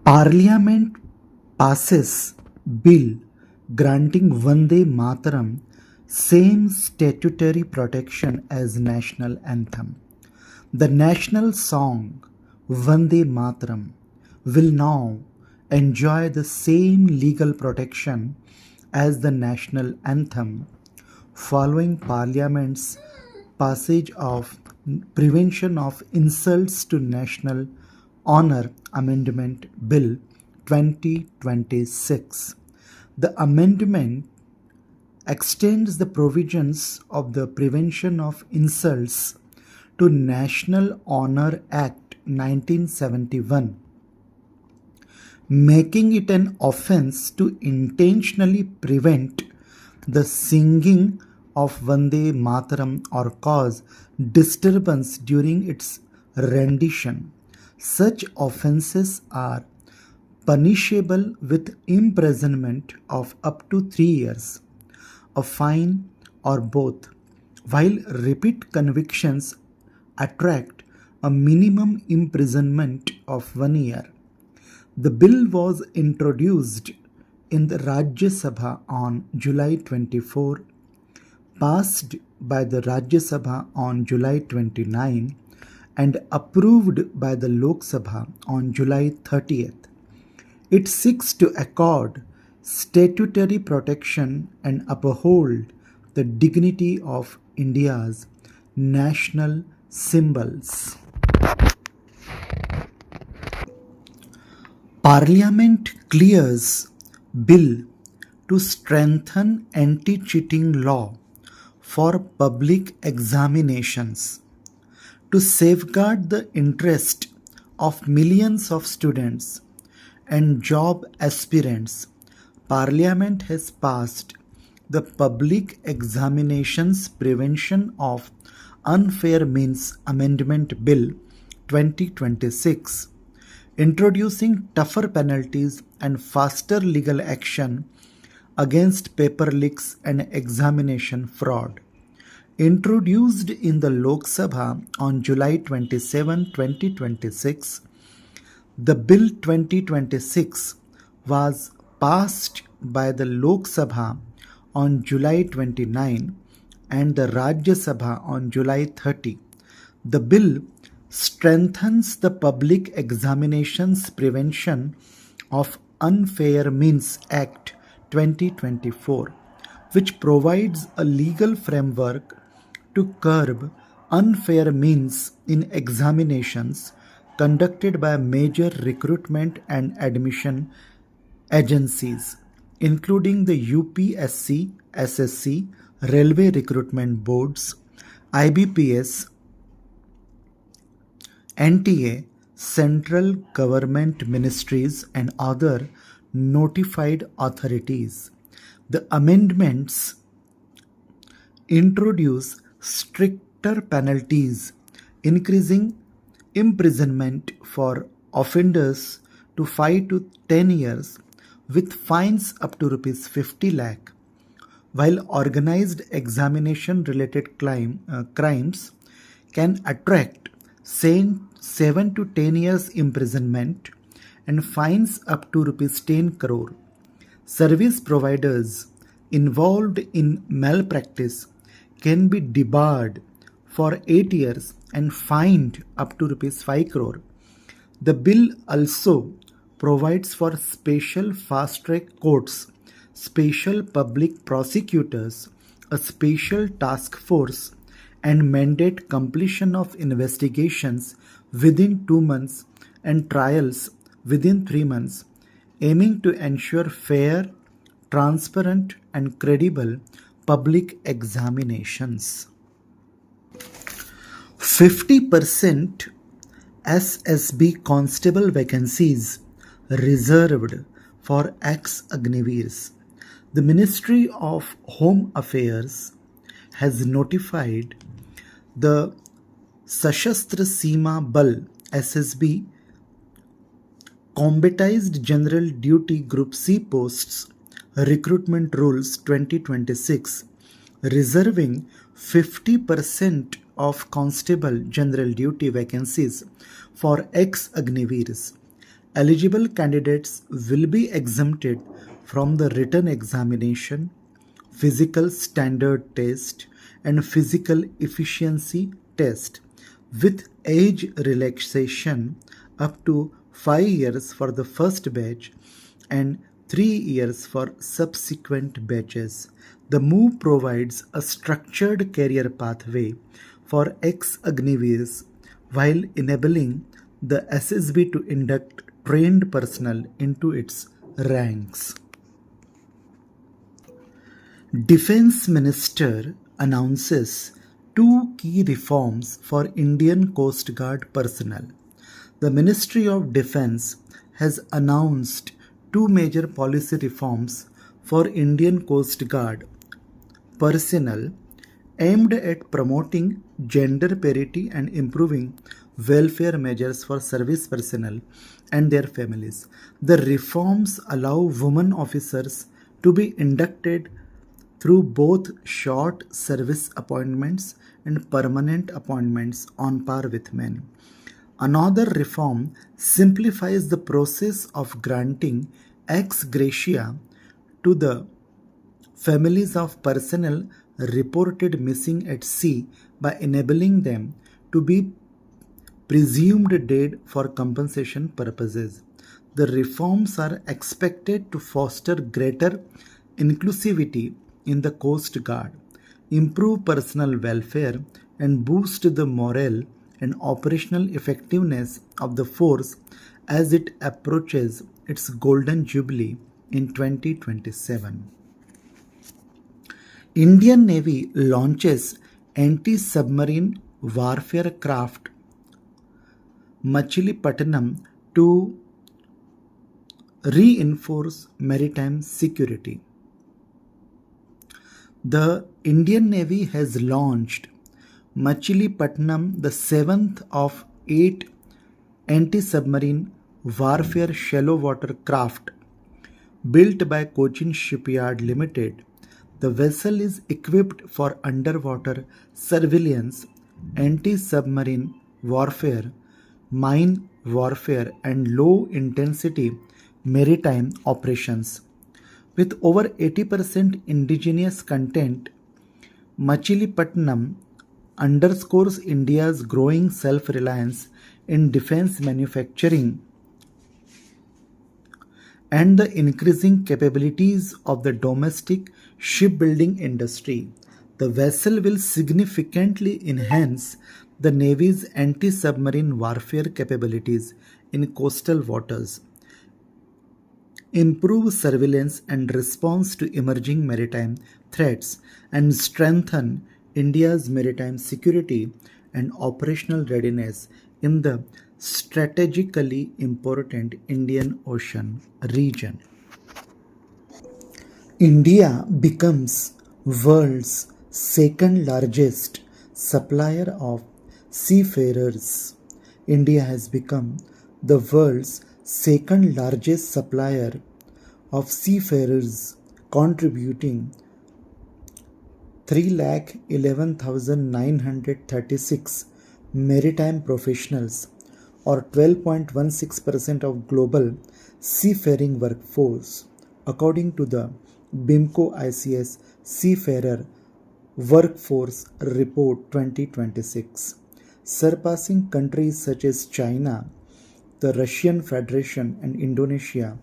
Parliament passes bill granting Vande Mataram same statutory protection as national anthem. The national song Vande Mataram will now enjoy the same legal protection as the national anthem following Parliament's passage of Prevention of Insults to National Honor Amendment Bill 2026. The amendment extends the provisions of the Prevention of Insults to National Honor Act 1971, making it an offense to intentionally prevent the singing of Vande Mataram or cause disturbance during its rendition. Such offenses are punishable with imprisonment of up to 3 years, a fine, or both, while repeat convictions attract a minimum imprisonment of 1 year. The bill was introduced in the Rajya Sabha on July 24, passed by the Rajya Sabha on July 29, and approved by the Lok Sabha on July 30th. It seeks to accord statutory protection and uphold the dignity of India's national symbols. Parliament clears bill to strengthen anti-cheating law for public examinations. To safeguard the interest of millions of students and job aspirants, Parliament has passed the Public Examinations Prevention of Unfair Means Amendment Bill 2026, introducing tougher penalties and faster legal action against paper leaks and examination fraud. Introduced in the Lok Sabha on July 27, 2026, the Bill 2026 was passed by the Lok Sabha on July 29 and the Rajya Sabha on July 30. The bill strengthens the Public Examinations Prevention of Unfair Means Act 2024, which provides a legal framework to curb unfair means in examinations conducted by major recruitment and admission agencies, including the UPSC, SSC, Railway Recruitment Boards, IBPS, NTA, central government ministries, and other notified authorities. The amendments introduce stricter penalties, increasing imprisonment for offenders to 5 to 10 years with fines up to Rs 50 lakh, while organized examination related crimes can attract 7 to 10 years imprisonment and fines up to Rs 10 crore. Service providers involved in malpractice can be debarred for 8 years and fined up to Rs 5 crore. The bill also provides for special fast-track courts, special public prosecutors, a special task force, and mandate completion of investigations within 2 months and trials within 3 months, aiming to ensure fair, transparent, and credible public examinations. 50% SSB constable vacancies reserved for ex-Agniveers. The Ministry of Home Affairs has notified the Sashastra Seema Bal SSB Combatized General Duty Group C posts Recruitment Rules 2026, reserving 50% of Constable General Duty vacancies for ex-Agniveers. Eligible candidates will be exempted from the written examination, physical standard test, and physical efficiency test, with age relaxation up to 5 years for the first batch and 3 years for subsequent batches. The move provides a structured career pathway for ex-agnivees while enabling the SSB to induct trained personnel into its ranks. Defense Minister announces two key reforms for Indian Coast Guard personnel. The Ministry of Defense has announced two major policy reforms for Indian Coast Guard personnel aimed at promoting gender parity and improving welfare measures for service personnel and their families. The reforms allow women officers to be inducted through both short service appointments and permanent appointments on par with men. Another reform simplifies the process of granting ex gratia to the families of personnel reported missing at sea by enabling them to be presumed dead for compensation purposes. The reforms are expected to foster greater inclusivity in the Coast Guard, improve personal welfare, and boost the morale and operational effectiveness of the force as it approaches its Golden Jubilee in 2027. Indian Navy launches anti-submarine warfare craft Machilipatnam to reinforce maritime security. The Indian Navy has launched Machilipatnam, the seventh of 8 anti-submarine warfare shallow water craft built by Cochin Shipyard Limited. The vessel is equipped for underwater surveillance, anti-submarine warfare, mine warfare, and low-intensity maritime operations. With over 80% indigenous content, Machilipatnam underscores India's growing self-reliance in defense manufacturing and the increasing capabilities of the domestic shipbuilding industry. The vessel will significantly enhance the Navy's anti-submarine warfare capabilities in coastal waters, improve surveillance and response to emerging maritime threats, and strengthen India's maritime security and operational readiness in the strategically important Indian Ocean region. India becomes world's second largest supplier of seafarers. India has become the world's second largest supplier of seafarers, contributing 3,11,936 maritime professionals, or 12.16% of global seafaring workforce, according to the BIMCO ICS Seafarer Workforce Report 2026. Surpassing countries such as China, the Russian Federation, and Indonesia,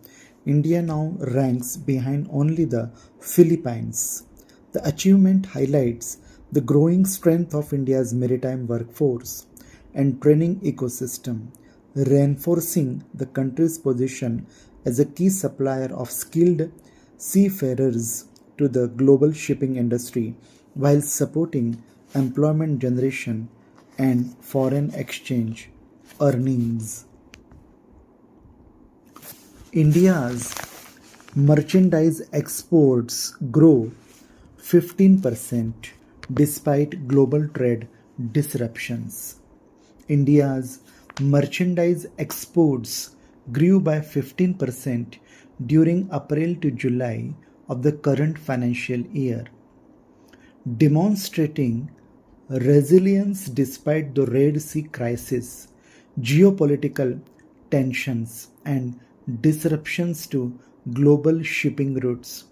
India now ranks behind only the Philippines. The achievement highlights the growing strength of India's maritime workforce and training ecosystem, reinforcing the country's position as a key supplier of skilled seafarers to the global shipping industry while supporting employment generation and foreign exchange earnings. India's merchandise exports grow 15% despite global trade disruptions. India's merchandise exports grew by 15% during April to July of the current financial year, demonstrating resilience despite the Red Sea crisis, geopolitical tensions and disruptions to global shipping routes.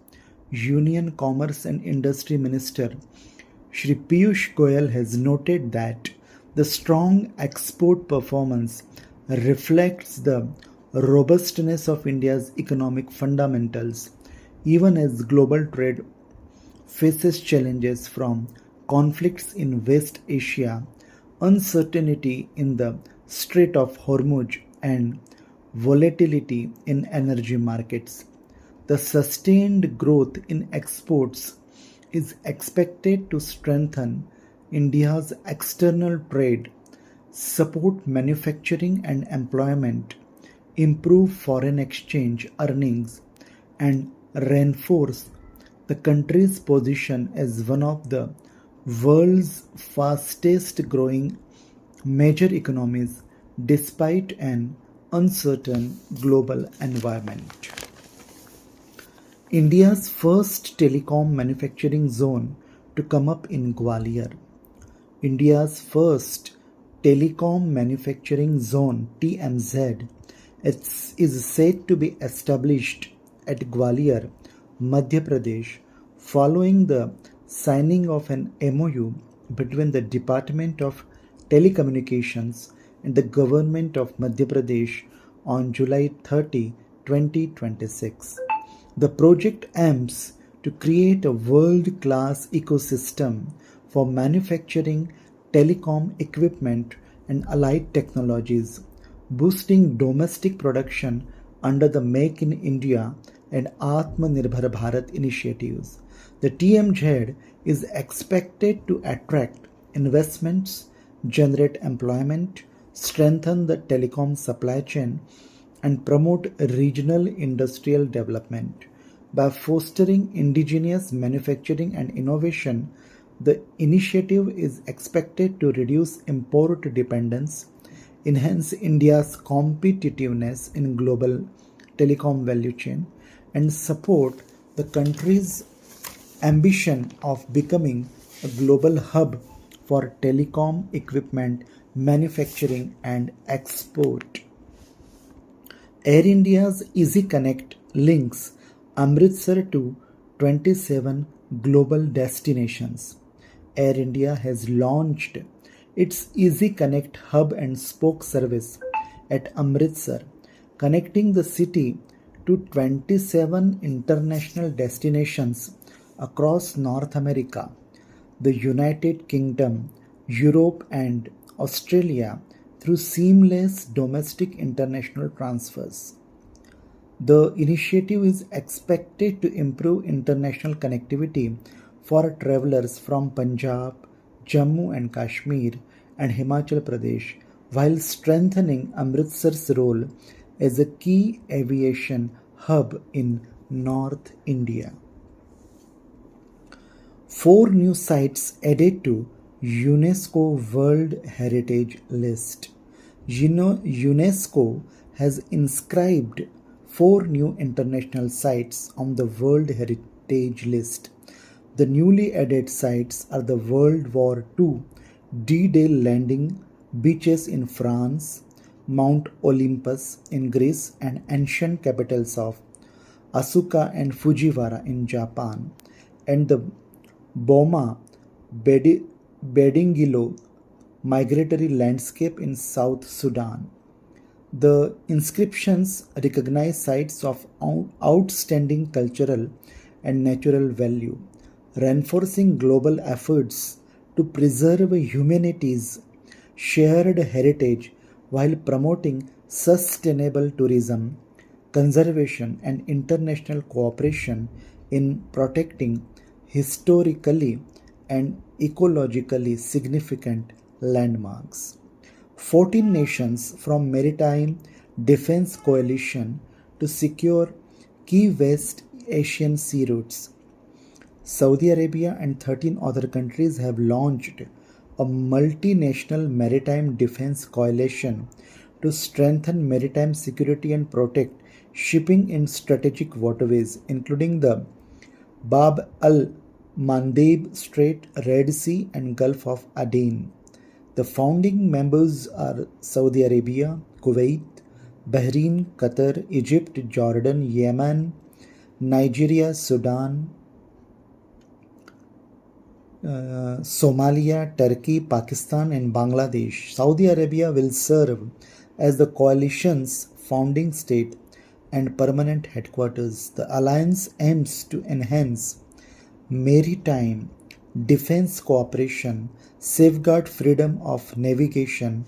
Union Commerce and Industry Minister Shri Piyush Goyal has noted that the strong export performance reflects the robustness of India's economic fundamentals, even as global trade faces challenges from conflicts in West Asia, uncertainty in the Strait of Hormuz, and volatility in energy markets. The sustained growth in exports is expected to strengthen India's external trade, support manufacturing and employment, improve foreign exchange earnings, and reinforce the country's position as one of the world's fastest growing major economies despite an uncertain global environment. India's first telecom manufacturing zone to come up in Gwalior. India's first telecom manufacturing zone TMZ is said to be established at Gwalior, Madhya Pradesh, following the signing of an MOU between the Department of Telecommunications and the Government of Madhya Pradesh on July 30, 2026. The project aims to create a world-class ecosystem for manufacturing telecom equipment and allied technologies, boosting domestic production under the Make in India and Atmanirbhar Bharat initiatives. The TMZ is expected to attract investments, generate employment, strengthen the telecom supply chain, and promote regional industrial development. By fostering indigenous manufacturing and innovation, the initiative is expected to reduce import dependence, enhance India's competitiveness in global telecom value chain, and support the country's ambition of becoming a global hub for telecom equipment manufacturing and export. Air India's Easy Connect links Amritsar to 27 global destinations. Air India has launched its Easy Connect hub and spoke service at Amritsar, connecting the city to 27 international destinations across North America, the United Kingdom, Europe, and Australia through seamless domestic international transfers. The initiative is expected to improve international connectivity for travelers from Punjab, Jammu and Kashmir, and Himachal Pradesh, while strengthening Amritsar's role as a key aviation hub in North India. 4 new sites added to UNESCO World Heritage List. UNESCO has inscribed 4 new international sites on the World Heritage List. The newly added sites are the World War II D-Day landing beaches in France, Mount Olympus in Greece, and ancient capitals of Asuka and Fujiwara in Japan, and the Boma Bedingilo migratory landscape in South Sudan. The inscriptions recognize sites of outstanding cultural and natural value, reinforcing global efforts to preserve humanity's shared heritage while promoting sustainable tourism, conservation, and international cooperation in protecting historically and ecologically significant landmarks. 14 nations from Maritime Defense Coalition to secure key West Asian sea routes. Saudi Arabia and 13 other countries have launched a multinational maritime defense coalition to strengthen maritime security and protect shipping in strategic waterways, including the Bab al Mandeb Strait, Red Sea, and Gulf of Aden. The founding members are Saudi Arabia, Kuwait, Bahrain, Qatar, Egypt, Jordan, Yemen, Nigeria, Sudan, Somalia, Turkey, Pakistan, and Bangladesh. Saudi Arabia will serve as the coalition's founding state and permanent headquarters. The alliance aims to enhance maritime defense cooperation, safeguard freedom of navigation,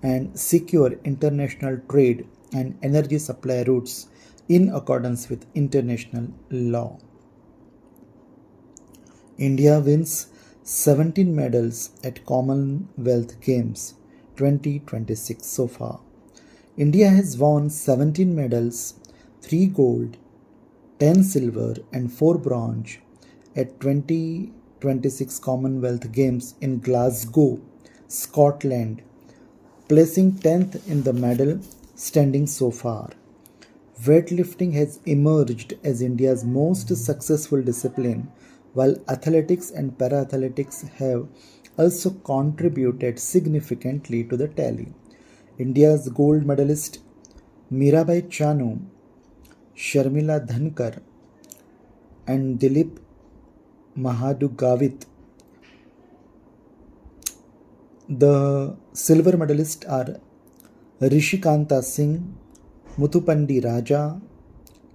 and secure international trade and energy supply routes in accordance with international law. India wins 17 medals at Commonwealth Games 2026 so far. India has won 17 medals, 3 gold, 10 silver, and 4 bronze at 2026 Commonwealth Games in Glasgow, Scotland, placing 10th in the medal standing so far. Weightlifting has emerged as India's most successful discipline, while athletics and para-athletics have also contributed significantly to the tally. India's gold medalist Mirabai Chanu, Sharmila Dhankar, and Dilip Mahadugavit. The silver medalists are Rishikanta Singh, Muthupandi Raja,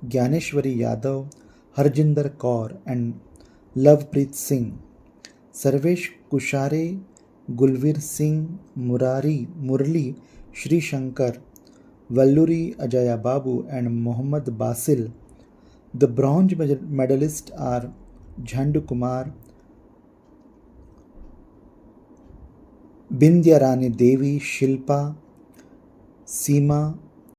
Gyaneshwari Yadav, Harjinder Kaur, and Lovepreet Singh. Sarvesh Kushare, Gulveer Singh, Murli Shri Shankar, Valluri Ajaya Babu, and Mohammad Basil. The bronze medalists are Jhandu Kumar, Bindya Rani Devi, Shilpa, Seema